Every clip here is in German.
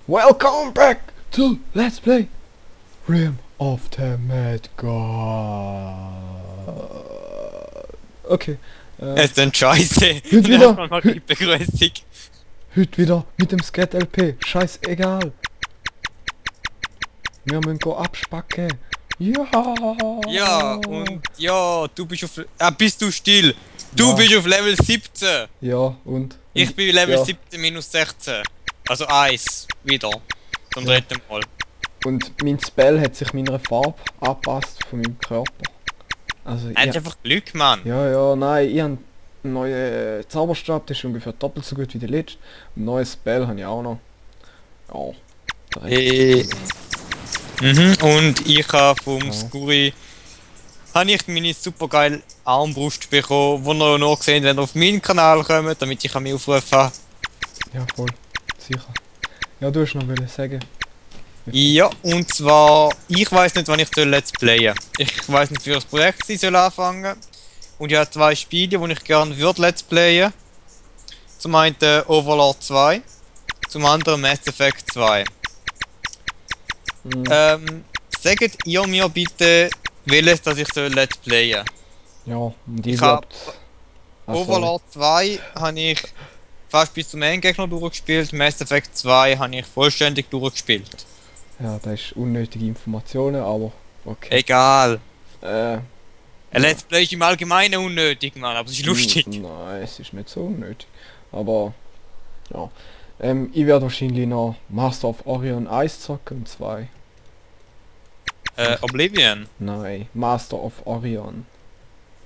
Welcome back to Let's Play Realm of the Mad God. Okay. Es ist ein Scheiße. Heute wieder. Mal die Begrüßung. Heute wieder mit dem Skat LP. Scheißegal. Wir müssen go abspacken. Ja. Ja, und ja, du bist auf... bist du still? Du Ja. bist auf Level 17. Ja, und? Ich bin Level ja. 17 minus 16. Also 1. Wieder. Zum dritten Mal. Und mein Spell hat sich meiner Farbe angepasst von meinem Körper. Also Er hat einfach Glück, Mann. ja, nein, ich habe einen neuen Zauberstab, der ist ungefähr doppelt so gut wie der letzte. Ein neues Spell habe ich auch noch. Ja. direkt. Und ich habe vom Ja. Skuri... habe ich meine super geile Armbrust bekommen, die ihr noch gesehen, wenn ihr auf meinen Kanal kommt, damit ich mich aufrufen kann. Ja, voll. Sicher. Ja, du hast noch sagen. Ja, und zwar, ich weiß nicht, wann ich Let's Playen. Ich weiß nicht, für das Projekt ich soll anfangen. Und ich habe zwei Spiele, die ich gerne würde Let's Playen. Zum einen Overlord 2, zum anderen Mass Effect 2. Sagt ihr mir bitte, welches das ich soll Let's Playen. Ja, und Ich habe Overlord 2 habe ich fast bis zum Endgegner durchgespielt, Mass Effect 2 habe ich vollständig durchgespielt. Ja, das ist unnötige Informationen, aber okay. Egal. Äh, Ein Let's Play ist im Allgemeinen unnötig, Mann, aber es ist lustig. Nein, es ist nicht so unnötig. Aber ja. Ich werde wahrscheinlich noch Master of Orion 1 zocken und 2. Oblivion. Nein, Master of Orion.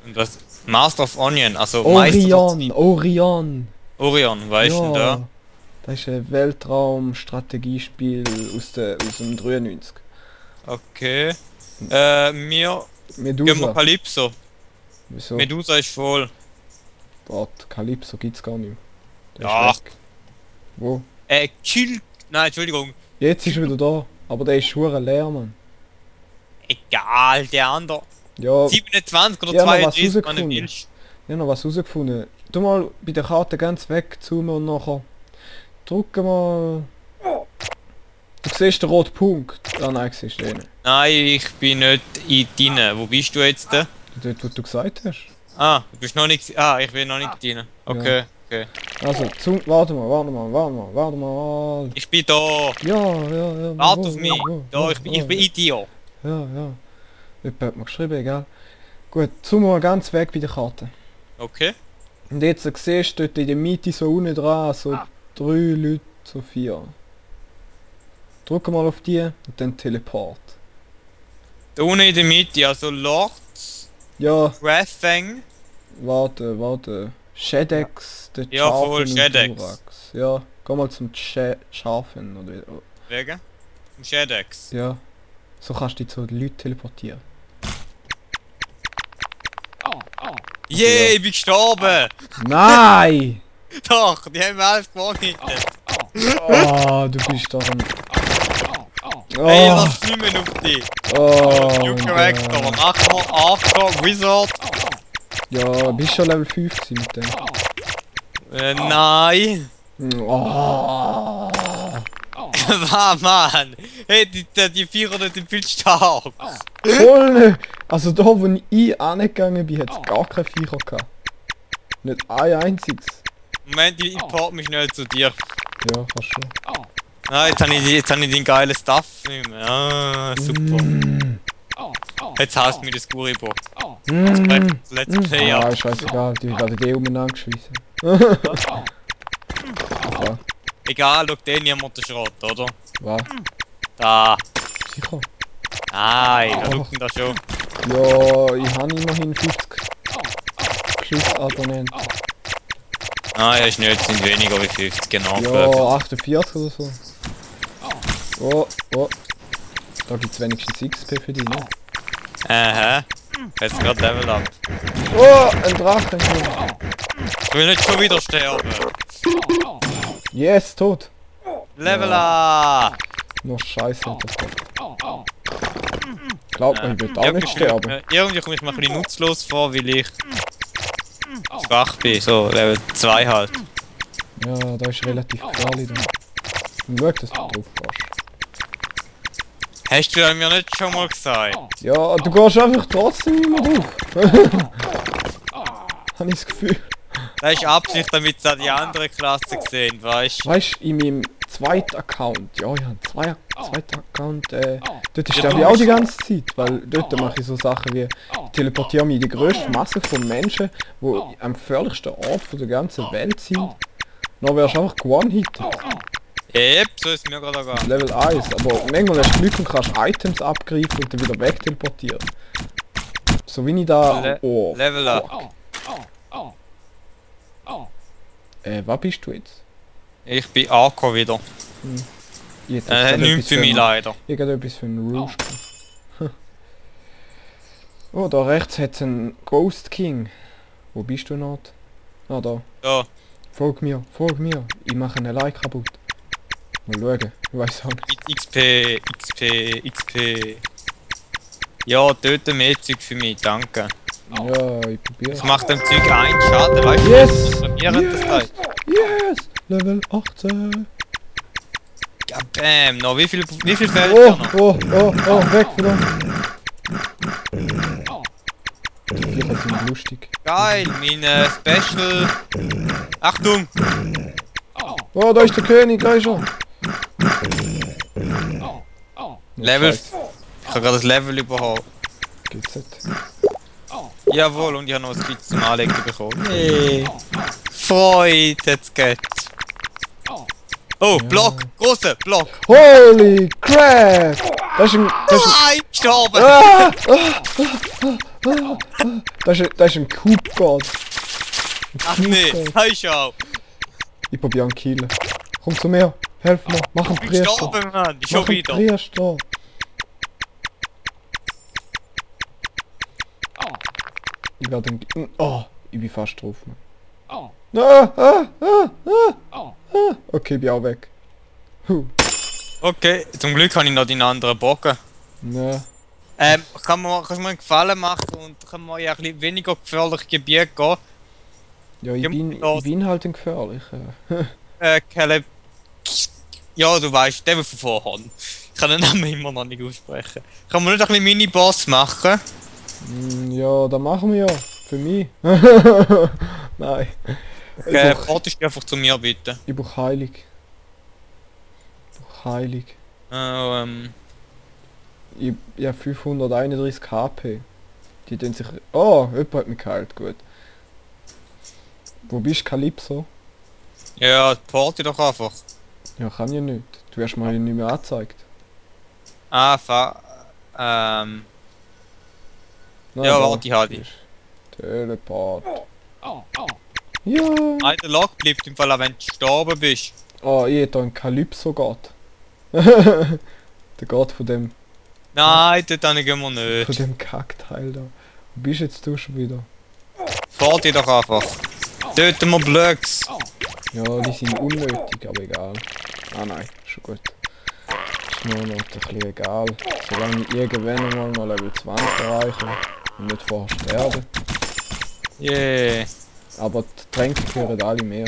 Und was? Master of Onion, also Meister Orion! Orion, weißt du da? Das ist ein Weltraum-Strategiespiel aus dem 93. Okay. Wir gehen mal Medusa. Calypso. Wieso? Medusa ist voll. Warte, Calypso gibt's gar nicht mehr. Der Ja. ist weg. Wo? Chill. Nein, Entschuldigung. Jetzt ist er wieder da, aber der ist schon leer, Mann. Egal, der andere. Ja, 27 oder Ja, noch was 32, wenn du rausgefunden. willst. ich habe noch was rausgefunden. Tu mal bei der Karte ganz weg, zoomen und nachher drücken mal. Du siehst den roten Punkt. Ah nein, siehst du den nicht. Nein, ich bin nicht in drin. Wo bist du jetzt? Dort, was du gesagt hast. Ah, du bist noch nicht... Ah, ich bin noch nicht drin. Okay, okay. Also, warte mal. Ich bin da. Ja. Warte auf mich. Da, ich bin in dir. Ja. Jemand hat mir geschrieben, egal. Gut, zoom mal ganz weg bei der Karte. Okay. Und jetzt siehst du dort in der Mitte so unten dran, so 3 Leute, so 4. Drück mal auf die und dann Teleport. Da unten in der Mitte, also Lord, Ja, Wrathfang. warte. Shadex, der Ja, Schafen voll, und Shadex. Durax. Ja, komm mal zum Schafen oder Wegen? Im Shadex. ja. So kannst du zu den Leuten teleportieren. Yay, Ja. ich bin gestorben! Nein! Doch, die haben mir alles gewonnen. Oh, du bist doch ein... Hey, Oh, lass nicht mehr auf dich. oh, Juke weg, da. Mach mal Archer, Wizard. ja, bist schon Level 5 gewesen mit dem. Nein. Oh. Was, Mann? Hey, die Vierer sind viel stark. Voll nicht. Also da wo ich angegangen bin, hat es gar keine Viecher gehabt. Nicht ein einziges. Moment, ich import mich schnell zu dir. Ja, fast schon. Ah, jetzt habe ich den geilen Stuff nicht mehr. Ah, super. Jetzt hasst mich das Guribo. Let's Play Ja, ab. ist scheißegal, die werden eh umeinander geschwissen. Ja, Egal, schau den haben wir den Schrott, oder? was? Da. Sicher? Nein, da schaut ihn da schon. Ja, ich habe immerhin 50 Geschissabonnenten. Ah, ja, ist nicht, es sind weniger wie 50, genau. Ja, 48 oder so. Oh. Da gibt's wenigstens XP für dich, ne? Aha. Jetzt gerade Level up. Oh, ein Drache. Ich will nicht schon wieder sterben. Yes, tot. Level up! Nur Scheiße hat das doch. Glaubt man, ich will auch nicht sterben. Irgendwie komme ich mir ein bisschen nutzlos vor, weil ich schwach bin, so Level 2 halt. Ja, da ist relativ gefährlich dann. Und schau, dass du drauf gehst. Hast du das mir nicht schon mal gesagt? Ja, du gehst einfach trotzdem immer drauf. Habe ich das Gefühl. Das ist Absicht, damit es auch die andere Klasse sehen, weißt du? Weißt du, in meinem zweiten Account, ja, ich habe zwei zweiten Account, dort ist Ja, der du wie auch die bist- ganze Zeit, weil dort mache ich so Sachen wie, ich teleportiere mich in die grösste Masse von Menschen, die am gefährlichsten Ort von der ganzen Welt sind. Dann wärst du einfach one-hitted. Yep, so ist es mir gerade gegangen. Level 1, aber manchmal hast du Glück und kannst Items abgreifen und dann wieder wegteleportieren. So wie ich da... Oh, Level up. fuck. Was bist du jetzt? Ich bin Akku wieder. Ich hätte jetzt gerade Nichts für mich leider. Ich habe etwas für einen Rouge. Oh, da rechts hat es einen Ghost King. Wo bist du noch? Ah, da. Ja, Folg mir, folg mir. Ich mache eine Like kaputt. Mal schauen, ich weiß auch nicht. mit XP. Ja, töte mehr Zeug für mich, danke. Ja, ich probiere. Ich mach dem Zeug einen Schaden, weißt du? Yes! Transformieren das Teil. Yes! Level 18! Ja, bam, noch wie viel fehlt Oh, dir noch? oh, weg von da! Die Viecher sind lustig. Geil, mein Special. Achtung! Oh, da ist der König, da ist er! Level. Scheiße, Ich habe gerade das Level überhaupt. Geht's nicht. Jawohl, und ich habe noch ein Skizze zum Anlegen bekommen. Nee. Freude, jetzt geht's. Oh, Block, großer Block. Holy crap! Das ist ein... Nein, gestorben! Das ist ein Cube-God. Ach nee, hey schau. Ich probiere einen killen. Komm zu mir, helf mir, mach einen Ich bin Priester. gestorben, Mann. Schon Mach einen wieder. Priester. Ich werde ihn... Oh, ich bin fast drauf, Mann. Okay, bin auch weg. Okay, zum Glück habe ich noch deinen anderen Bogen. Ne. Kannst du mir einen Gefallen machen und können wir in ein bisschen weniger gefährliche Gebiete gehen? Ja, ich bin halt ein gefährlicher. Caleb. Ja, du weißt, der von vorhand. Ich kann den Namen immer noch nicht aussprechen. Kann man nicht ein bisschen Mini-Boss machen? Ja, das machen wir ja. Für mich. Nein. Wartest du einfach zu mir, bitte. Ich brauch Heilig. Heilig. Ich habe 531 KP. Die tun sich... Oh, jemand hat mich geheilt, gut. Wo bist du, Calypso? Ja, porte doch einfach. Ja, kann ich nicht. Du wirst mir nicht mehr angezeigt. Ah, Nein, ja, da warte, ich habe ist Teleport. Ja. Nein, der Lock bleibt im Fall auch, wenn du gestorben bist. Oh, ich hätte einen Calypso-Gott. Der Gott von dem Nein, dort gehen wir nicht. Von dem Kackteil da. Wo bist jetzt du schon wieder? Fahrt ihr doch einfach. Töten wir Blöcks. Ja, die sind unnötig, aber egal. Ah nein, schon gut. Ist mir noch ein bisschen egal. Solange ich irgendwann mal Level 20 erreiche und nicht vorher sterbe. Yeah. Aber die Tränke gehören alle mehr.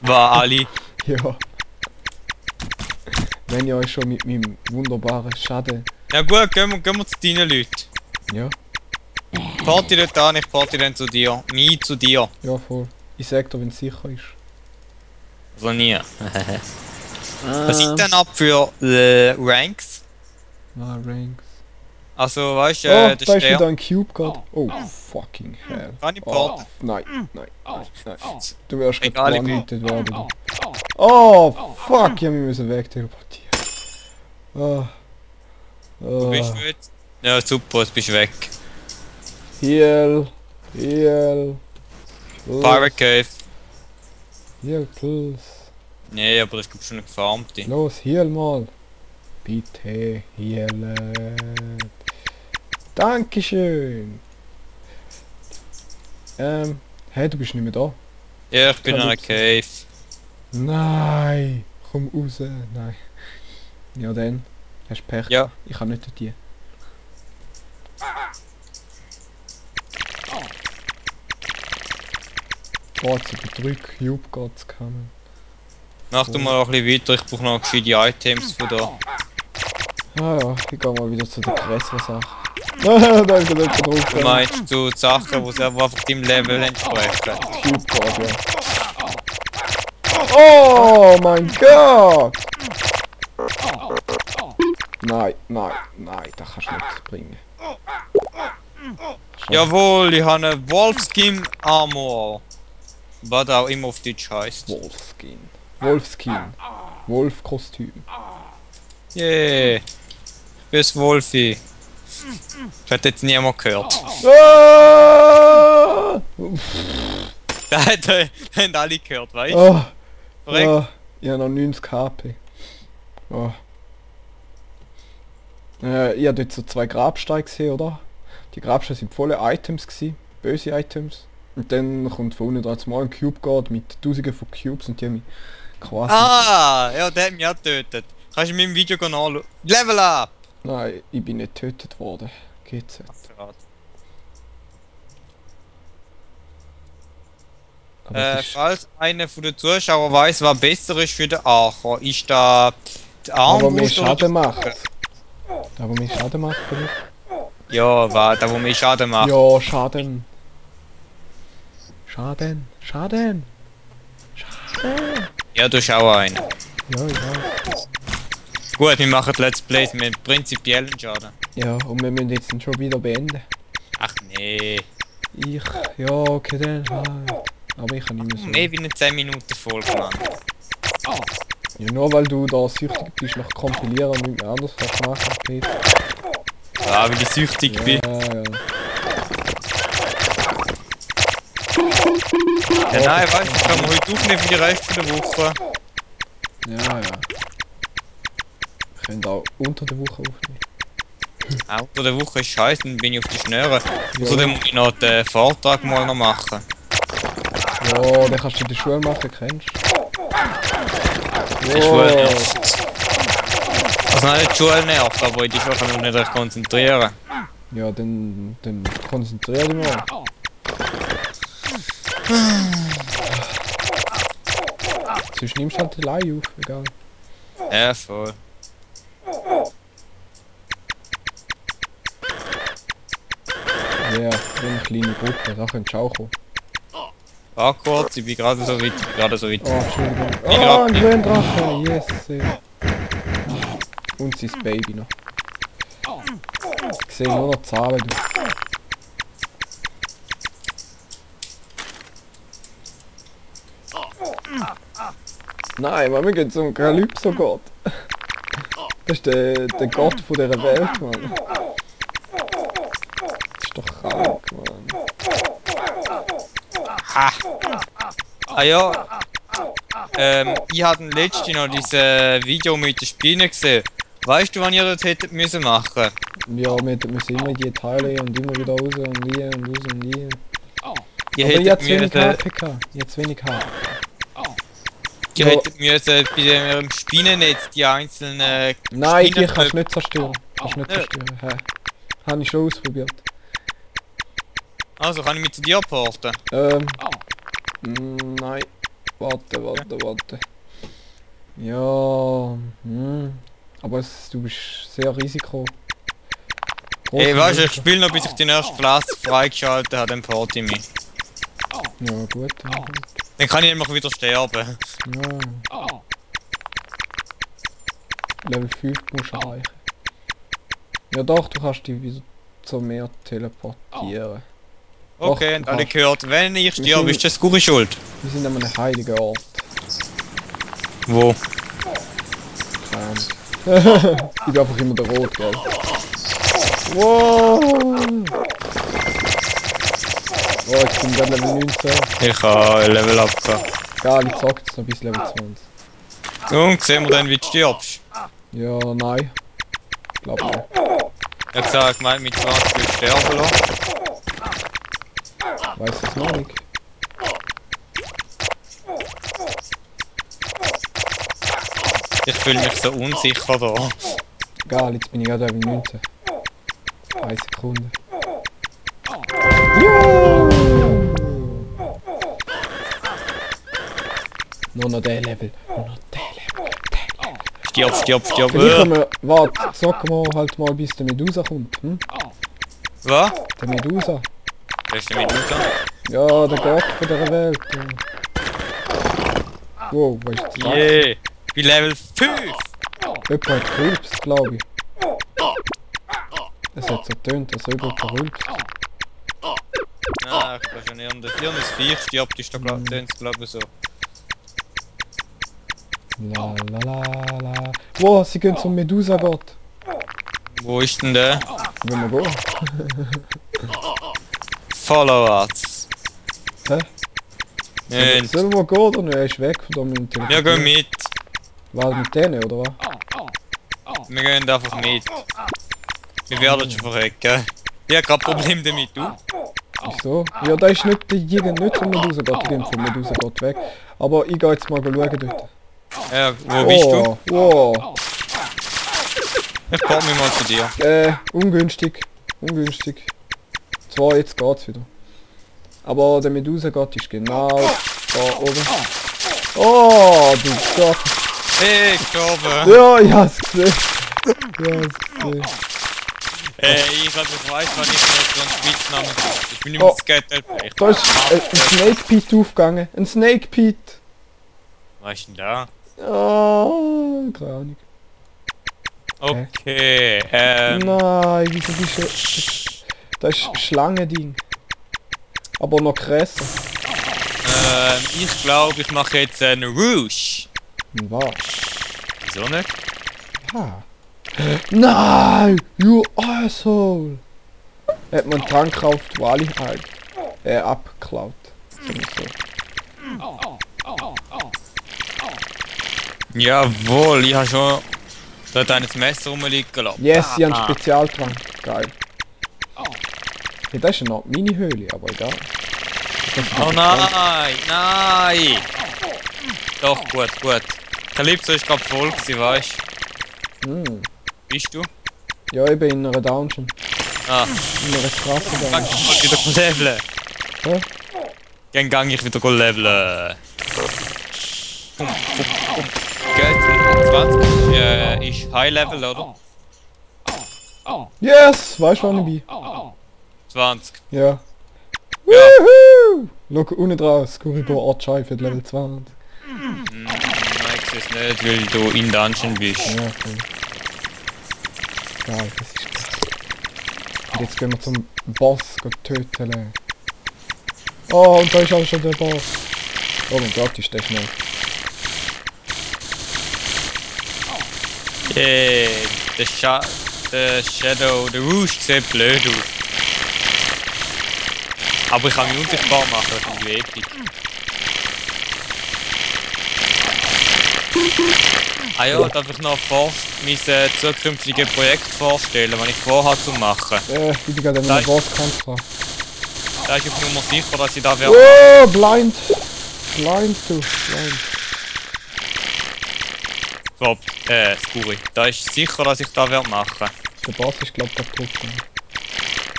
War alle. Ja. Wenn ihr euch schon mit meinem wunderbaren Schaden... Na gut, gehen wir zu deinen Leuten. Ja, Party dort an, ich party dann zu dir. Nie zu dir. ja voll. Ich sag dir, wenn es sicher ist. Also nie. Was sind denn ab für Ranks? Ah, Ranks. Also weißt du, Oh, der da ist wieder Stern. ein Cube God. Oh, fucking hell. Kann ich Oh, party? nein. Du wärst Egal, gerade ich bin- one-hitted worden. Oh, fuck, ich hab mich müssen wegteleportieren. Oh. Wo bist du jetzt? Ja super, jetzt bist du weg. Heal. Pirate Cave. Heal, please. Nee, aber das gibt schon eine gefarmte. Los, heal mal. Bitte, healen. Dankeschön. Hey, du bist nicht mehr da. Ja, ich bin in einer Calypso. Cave. Nein, komm raus. Nein. Ja dann, hast du Pech. Ja. Ich kann nicht die. Gott, über 3 Cube Gods kommen. Mach du mal ein bisschen weiter, ich brauche noch gescheite Items von da. Ah ja, ich gehe mal wieder zu der größeren Sache. Da ist jemand drauf. Du meinst so Sachen, wo einfach deinem Level entsprechen? Cube Guard, ja. Oh mein Gott! Nein, nein, nein, das kannst du nicht bringen. Jawohl, ich habe einen Wolfskin Armor. Was auch immer auf Deutsch heisst. Wolfskin. Wolfskin. Wolfkostüm. Yeah. Ich bin ein Wolfi. Das hat jetzt niemand gehört. Ah! Das haben alle gehört, weißt du? Oh, Korrekt? oh, ich habe noch 90 HP. Oh. Ich habe dort so 2 Grabsteine gesehen, oder? Die Grabsteine sind volle Items gewesen, böse Items. Und dann kommt von unten dran mal ein Cube Guard mit tausenden von Cubes und die haben mich quasi... Ah, ja, der hat mich auch getötet. Kannst du in meinem Video nachschauen. Level up! Nein, ich bin nicht getötet worden. Geht's jetzt? Aber es ist... Falls einer von den Zuschauern weiß, was besser ist für den Archer, ist da die Aber mehr Armbrust oder Schaden die macht. Schulter? Aber mehr Schaden macht vielleicht? Ja, was, der wo mehr Schaden macht. Ja, Schaden. Schaden. Schaden. Schaden. Ja, du hast auch einen. Ja, ich weiß. Gut, wir machen Let's Plays mit prinzipiellen Schaden. Ja, und wir müssen jetzt schon wieder beenden. Ach nee. Ja, okay dann. Aber ich kann nicht mehr so. Mehr wie eine 10 Minuten Folge, Mann. Ja, nur weil du da süchtig bist nach Kompilieren und nichts mehr anderes kannst machen, Peter. Ja, weil ich süchtig bin. Ja. Ja, nein, weißt du, ich kann mir heute aufnehmen für die Rest der Woche. Ja. Wir können auch unter der Woche aufnehmen. Auch unter der Woche ist scheiße, dann bin ich auf die Schnüre. Außerdem muss ich noch den Vortrag mal noch machen. Ja, den kannst du in der Schule machen, kennst du? Die Schule nervt. Also nein, die Schule nervt, aber in die Schule kann ich mich nicht recht konzentrieren. Ja, dann konzentrier dich mal. Sonst nimmst du halt allein auf, egal. Ja, voll. Ja, so eine kleine Gruppe, da könntest du auch kommen. Warte kurz, ich bin gerade so weit. Oh, Entschuldigung. Ich Oh, glaub ein nicht. Gründrache, yes. Und sein Baby noch. Ich sehe nur noch Zahlen. Du. Nein, Mann, wir gehen zum Kalypso-Gott. Das ist der Gott von dieser Welt, Mann. Das ist doch krank, Mann. Ha! Ah ja. Ich hatte letztens noch dieses Video mit den Spinnen gesehen. Weißt du, wann ihr das hättet müssen machen? Ja, wir müssen immer die Teile und immer wieder raus und hier und raus und hier. Ihr Aber ich hättet hab zu wenig müssen, HP gehabt. Ich hab zu wenig HP. ihr hättet müssen bei dem Spinnennetz die einzelnen Nein, die Spinnen kannst du nicht zerstören. Kannst du nicht zerstören. Hä? Habe ich schon ausprobiert. Also kann ich mich zu dir porten? Nein. Warte. Ja. Aber du bist sehr risiko. Ey, weißt du, ich spiele noch bis ich den ersten Platz freigeschaltet habe, dann porte ich mich. Ja, gut. Dann kann ich nämlich wieder sterben. Ja. Level 5 musst du erreichen. Ja doch, du kannst dich wieder zu mehr teleportieren. Okay, und Doch, alle gehört, wenn ich Wir sterbe, sind- ist das gute Schuld. Wir sind an einem heiligen Ort. Wo? Keine Ahnung. Ich bin einfach immer der Rot, gell? Wow! Oh, ich bin gerade Level 19. Ich habe Level up gehabt. Egal, ich zock jetzt noch bis Level 20. Und sehen wir dann, wie du stirbst. Ja, nein. Ich glaube nicht. Ich habe gesagt, ich meine, mit 20 will ich sterben lassen. Weiß es noch nicht. Ich fühle mich so unsicher da. Egal, jetzt bin ich gerade Level 19. 1 Sekunde. Nur noch der Level. Nur noch der Level. Stirb, stirb, stirb. Vielleicht können wir... Warte, zocken wir halt mal bis der Medusa kommt. Hm? Was? Der Medusa. Wer ist der Medusa? Ja, der Gott von dieser Welt. Wow, was ist das? Yeah! Bei Level 5! Jemand hat gerülpst, glaube ich. Es hat so getönt, als ob jemand gerülpst. Ah, ich glaube schon irgendein Viech stirbt, ist da glaube ich so. La la la la. Wow, sie gehen zum Medusa-Gott. Wo ist denn der? Wenn wir gehen. Follow us. Hä? Und Sollen wir gehen oder nicht? Er ist weg von dem Telefon. wir gehen mit. War mit denen, oder was? Wir gehen einfach mit. Wir werden schon verrecken. Ich habe kein Problem damit, du? Wieso? Ja, da ist nicht, die gehen nicht vom Medusa-Gott, die gehen vom Medusa-Gott weg. Aber ich gehe jetzt mal schauen dort. Ja, wo bist du? Wow. Ich komme mal zu dir. Ungünstig. Ungünstig. Zwar, jetzt geht's wieder. Aber der Medusa-Gott ist genau da oben. Oh, du Gott. Hey, gestorben! Ja, ich hab's gesehen. Ich hab's gesehen. Ich glaube, ich weiß, wann ich jetzt so einen Spitznamen habe. Ich bin nicht mehr Oh. Skattelplay. Da ist ein Snake Pit aufgegangen. Ein Snake Pit. Was ist denn da? Oh, keine Ahnung. Okay, Nein, wieso bist du... Das ist Schlangending. Aber noch krasser. ich glaube, ich mache jetzt einen Rouge. Was? Wieso nicht? Ah. Nein! You asshole! Hat man einen Tank gekauft, wo alle halt abgeklaut. So. Jawohl, ich habe schon dort ein Messer rumliegen lassen. Yes, sie haben einen Spezialtrank. Geil. Ja, das ist eine Art Mini-Höhle, aber egal. Oh nein, nein! Doch, gut, gut. Calypso ist gerade voll gewesen, weißt du? Hm. Bist du? Ja, ich bin in einer Dungeon. Ah, In einer Straße dann Dungeon. kann ich wieder leveln. Hä? Dann gang ich wieder leveln. Geld 20 ist High Level, oder? Yes! Weißt du, wann ich bin? 20. Ja. Woohoo! Schau unten drauf, Skuribo Archai für Level 20. Nein, ich sehe es nicht, weil du in Dungeon bist. Ja, okay. Geil, das ist krass. Und jetzt gehen wir zum Boss töten. Oh, und da ist auch schon der Boss. Oh mein Gott, ist der schnell. Der Shadow, der Rouge sieht blöd aus. Aber ich kann mich unsichtbar machen, das ist wie epic. Ah ja, darf ich noch mein zukünftiges Projekt vorstellen, was ich vorhabe zu machen. Ich bin gerade in einem Bosskampf dran. Da ist auf Nummer sicher, dass ich da werde. Oh, blind! Blind, du, blind. So, Skuri. Da ist sicher, dass ich da werde machen. Der Boss ist glaub ich tot.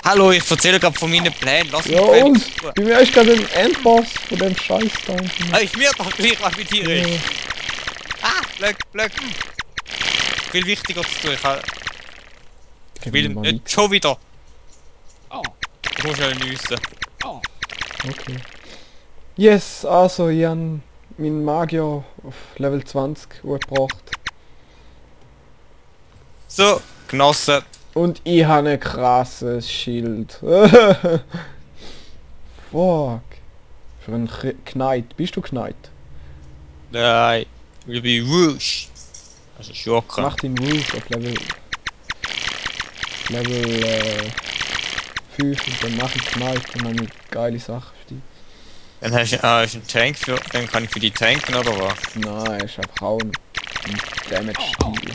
Hallo, ich erzähle gerade von meinen Plänen. Lass mich Ja wenigstens und? tun. Bei mir ist gerade ein Endboss von dem Scheiß Dungeon. Ah, ich mir doch gleich was mit dir ist. Ah, Blöck. Viel wichtiger zu tun. Ich will nicht schon wieder. Ich muss schnell nüssen. Okay. Yes, also ich habe meinen Magier auf Level 20 gebracht. So, Genossen. Und ich habe ein krasses Schild. Fuck. Für einen Knight. Bist du Knight? Nein, ich bin Rouge. Also Schurke. Mach den Rouge auf Level 5 und dann mach ich Knight und dann eine geile Sache für dich. Dann hast du einen Tank für. Dann kann ich für die tanken oder was? Nein, ist einfach auch ein Damage-Stil.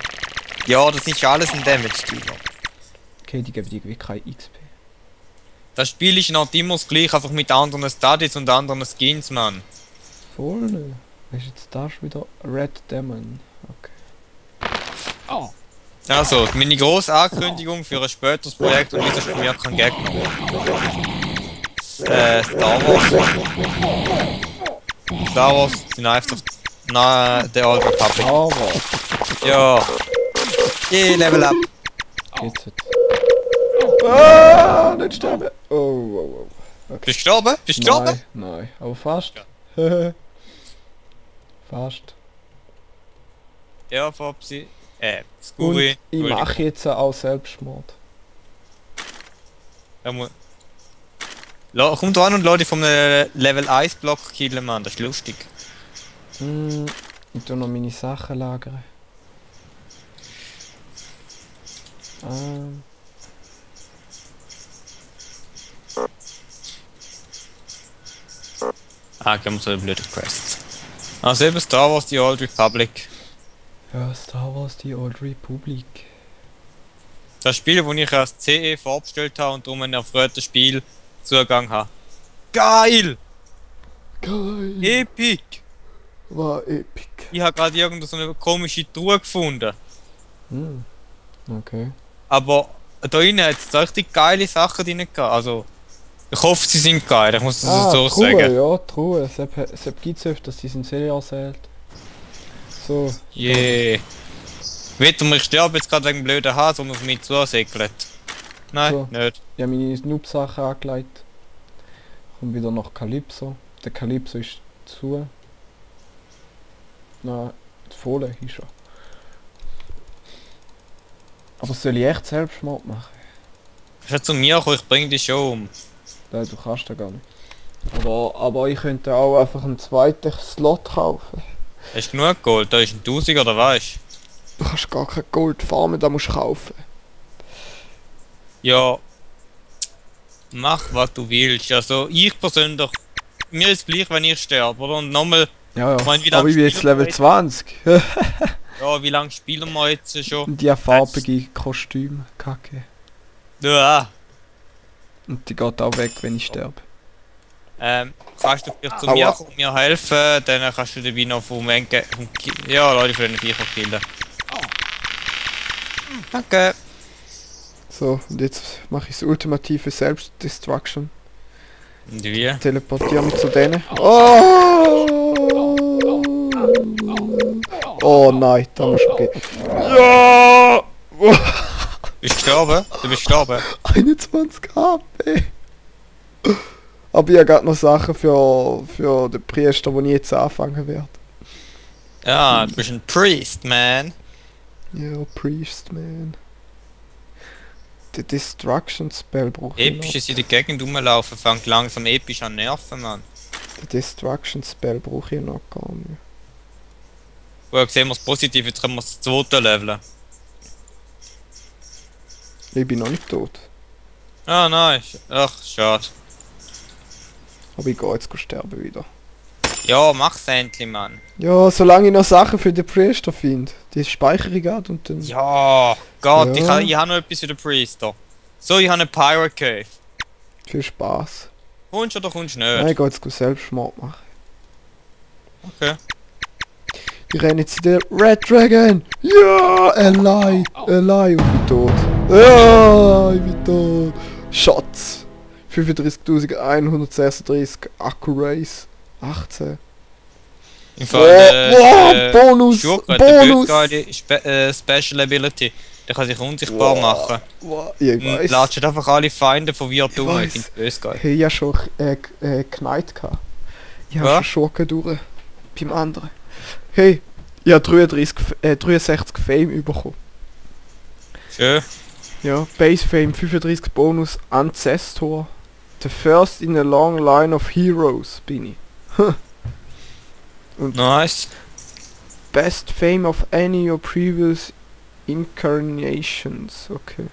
Ja, das ist ja alles ein Damage-Dealer. Okay, die geben dir wirklich kein XP. Das Spiel ist noch immer das gleiche, einfach mit anderen Studies und anderen Skins, Mann. Voll ne. Ist jetzt da schon wieder Red Demon. Okay. Also, meine grosse Ankündigung für ein späteres Projekt und dieses Spiel kein Gegner. Star Wars. Star Wars sind einfach na, der Old Republic. Aber, Ja. Level up. geht's jetzt. Ah, nicht sterben. Oh, oh, oh. Bist du gestorben? Bist du gestorben? Nein, aber fast. Fast. Ja, Fopsi. Scooby. Und ich mache jetzt auch Selbstmord. Komm da an und lass dich vom Level 1 Block killen, Mann. Das ist lustig. Ich tu noch meine Sachen lagern. Gehen wir so eine blöde Quest. Also eben Star Wars The Old Republic. Ja, Star Wars die Old Republic. Das Spiel, das ich als CE vorbestellt habe und darum einen erfreuten Spielzugang habe. Geil! Geil! Epic! War epic. Ich habe gerade irgendwo so eine komische Truhe gefunden. Okay. Aber da innen hat es richtig geile Sachen drin gehabt. Also, ich hoffe, sie sind geil, ich muss das so Truhe, sagen. ja, Truhe. Sepp gibt's öfters, die sind sehr erzählt. So. Yeah. Wetter, ich sterbe jetzt gerade wegen dem blöden Hase, der auf mich zusegelt. Nein, So. nicht. Ich habe meine Snoop-Sachen angelegt. Kommt wieder nach Calypso. Der Calypso ist zu. Nein, voll ist er. Aber soll ich echt Selbstmord machen? Kannst du zu mir kommen, ich bring dich schon um. Nein, du kannst ja gar nicht. Aber ich könnte auch einfach einen zweiten Slot kaufen. Hast du genug Gold? Da ist ein 1000 oder weißt Du kannst gar kein Gold farmen, da musst du kaufen. Ja. Mach was du willst. Also ich persönlich. Mir ist es gleich, wenn ich sterbe, oder? Und nochmal. Ja, Ich meine, wie aber lange ich bin jetzt spielen wir Level 20. Ja, wie lange spielen wir jetzt schon? Und die farbige Kostüm, Kacke. Ja. Und die geht auch weg, wenn ich sterbe. Kannst du vielleicht zu Aua. mir kommen, mir helfen, dann kannst du dabei noch vom Enke... Ja, Leute, von den Viecher killen. Danke. So, und jetzt mache ich das ultimative Selbstdestruction. Und wie? Teleportiere mich zu denen. Oh! Oh nein, da muss ich gehen. Ja! Bist du gestorben? Du bist gestorben? 21 HP. Aber ich habe gerade noch Sachen für den Priester, die ich jetzt anfangen werde. Ja, du bist ein Priest, man. Ja, Priest, man. Der Destruction Spell brauche ich noch. Episches in der Gegend rumlaufen, fängt langsam episch an nerven, man. Den Destruction Spell brauche ich noch gar nicht. Wo sehen wir das Positive, jetzt können wir das zweite leveln. Ich bin noch nicht tot. Ah, nein. Ach, schade. Aber ich gehe jetzt sterben wieder. Ja, mach's endlich, Mann. Ja, solange ich noch Sachen für den Priester finde. Die speichere ich gerade und dann... Ja, Gott, Ja. ich habe noch etwas für den Priester. So, ich habe eine Pirate Cave. Viel Spaß. Kommst du oder kommst du Nein, nicht? ich gehe jetzt Selbstmord machen. Okay. Ich renne jetzt in den Red Dragon! Ja! Alive! Alive! Und bin tot. Ja! Ich bin tot! Schatz! 35.136 Akku Race. 18. Im Fall, Bonus! Schurke, Bonus! der böse Special Ability. Der kann sich unsichtbar machen. Wow, ja, ich Und weiss. latscht einfach alle Feinde von Wirt um, weiss. ich bin böse geil. Hey, ich hab schon geknallt gehabt. Ich hab Was? schon Schurken durch. Beim anderen. Hey, ich hab 63 Fame bekommen. Schön. Ja, Base Fame 35 Bonus Ancestor. The first in a long line of heroes bin ich. Und Nice. Best Fame of any of previous incarnations. Okay.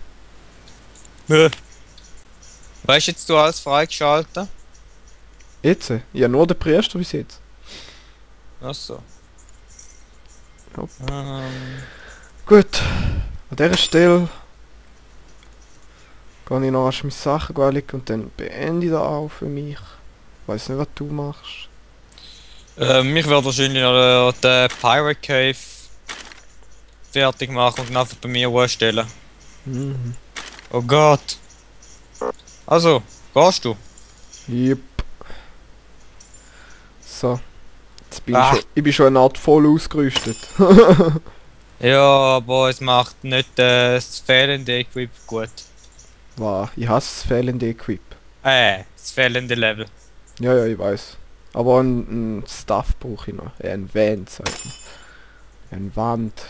Weißt du jetzt, du alles freigeschaltet? Jetzt? Ja, nur der Priester bis jetzt. Achso. Hopp. Ähm, Gut. An dieser Stelle gehe ich noch erst meine Sachen anlegen und dann beende ich das auch für mich. Ich weiss nicht, was du machst. ich werde wahrscheinlich noch den Pirate Cave fertig machen und ihn einfach bei mir anstellen. Mhm. Oh Gott. Also, gehst du? Yep. So. Jetzt Ich bin schon eine Art voll ausgerüstet. Ja, aber es macht nicht das fehlende Equip gut. Wow, ich hasse das fehlende Equip. Das fehlende Level. Ja, ich weiß. Aber ein Stuff brauche ich noch. Ein Wand, sagt man. Ein Wand.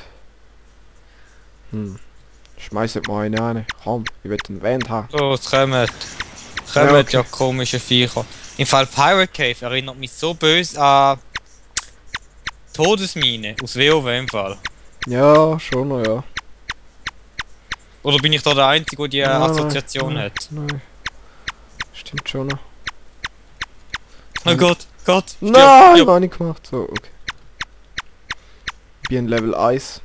Schmeißt mal eine an. Komm, ich will einen Wand haben. So, es kommen ja komische Viecher. Im Fall Pirate Cave erinnert mich so böse an Todesmine aus WoW im Fall. Ja, schon noch, ja. Oder bin ich da der Einzige, der die Assoziation nein, hat? Nein. Stimmt schon noch. Oh Gott, Gott! Nein, ich hab nicht gemacht. So, okay. Ich bin Level 1.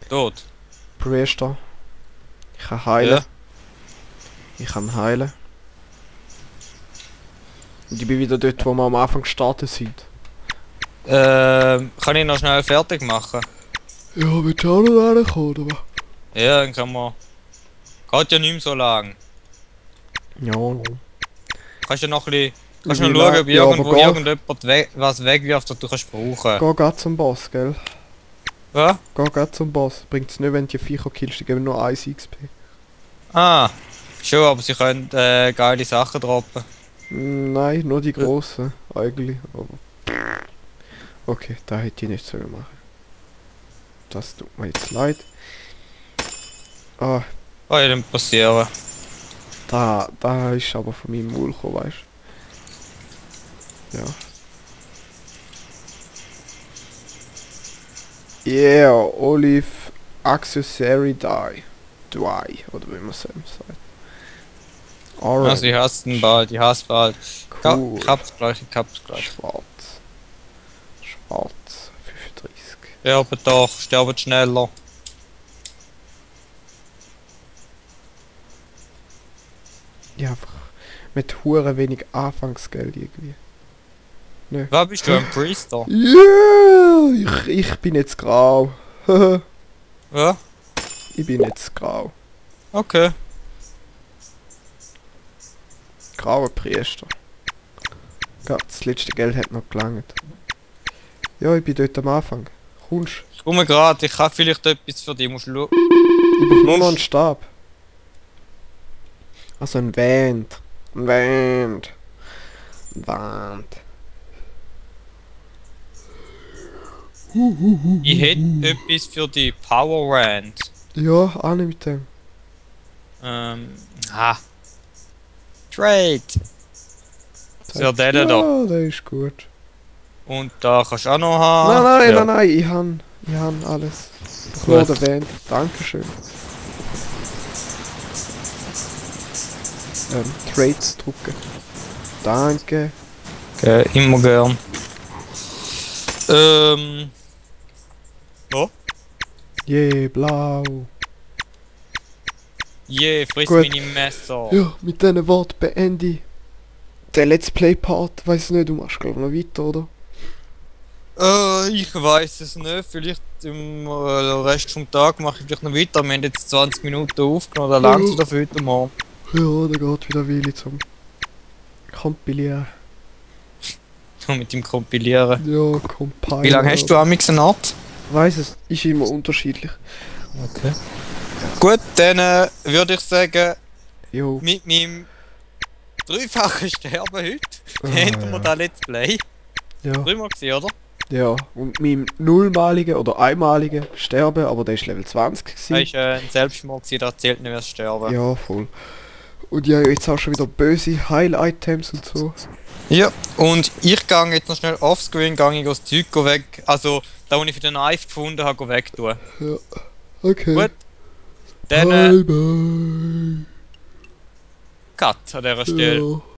Tot. Priester. Ich kann heilen. Ja. Ich kann heilen. Und ich bin wieder dort, wo wir am Anfang gestartet sind. Kann ich noch schnell fertig machen? Ja, willst du auch noch reinkommen, oder was? Ja, dann kann man... Geht ja nicht mehr so lang. Ja, no. Kannst du noch ein bisschen... Kannst du Wie noch schauen, ob ja, irgendwo aber irgendjemand was wegwirft, das du kannst brauchen. Geh grad zum Boss, gell? Was? Geh grad zum Boss. Bringt's nicht, wenn du die Viecher killst, die geben nur 1 XP. Ah, schon, aber sie können geile Sachen droppen. Nein, nur die grossen, eigentlich. Aber okay, da hätte ich nicht sollen machen. Das tut mir jetzt leid. Ah, Oh ja, dann passieren. da ist aber von meinem Maul gekommen, weißt du? Ja. Yeah, Olive Accessory Die. Oder wie man es sagt. Alright. Also ich hasse den bald, ich hasse bald. Cool. Ich hab's gleich. Schwarz. Schwarz. 35. Sterben doch, sterben schneller. Ja, einfach mit hure wenig Anfangsgeld irgendwie. Ne. Was bist du, ein Priester? Yeah, ich bin jetzt grau. Ja? Ich bin jetzt grau. Okay. Grauer Priester. Gott, das letzte Geld hat noch gelangt. Ja, ich bin dort am Anfang. Kommst? Ich komme gerade, ich habe vielleicht etwas für dich, musst du schauen. Ich brauche nur noch einen Stab. Also ein Wand. Ein Wand. Ein Wand. Ich hätte etwas für die Power Rand. Ja, auch nicht mit dem. Trade. So, der da. Ja, der ist gut. Und da kannst du auch noch haben. Nein, ich han alles. Ich nur der Wand. Dankeschön. Trades drucken. Danke. Okay, immer gern. Oh? Yeah, blau. Friss Gut. meine Messer. Ja, mit diesen Worten beende ich den Let's Play Part. Weiß nicht, du machst glaube noch weiter, oder? Ich weiß es nicht. Vielleicht im Rest vom Tag mache ich vielleicht noch weiter. Wir haben jetzt 20 Minuten aufgenommen, da langt es dafür heute mal. Ja, da geht wieder Willi zum Kompilieren. So mit dem Kompilieren. Ja, Compile. Wie lange hast du amix eine Art? Weiss es, ist immer unterschiedlich. Okay. Gut, dann würde ich sagen, Jo. mit meinem dreifachen Sterben heute Ah, enden wir ja. da Let's Play. Ja. Dreimal gesehen, oder? Ja. Und meinem nullmaligen oder einmaligen Sterben, aber der ist Level 20 gewesen. Das war ein Selbstmord, da zählt nicht mehr das Sterben. Ja, voll. Und ja, jetzt auch schon wieder böse Heil-Items und so. Ja, und ich gehe jetzt noch schnell offscreen, gehe ich das Zeug weg, also da wo ich für den Knife gefunden habe, wegtun. Ja. Okay. Gut. Dann Bye bye. Cut an dieser Stelle. Ja.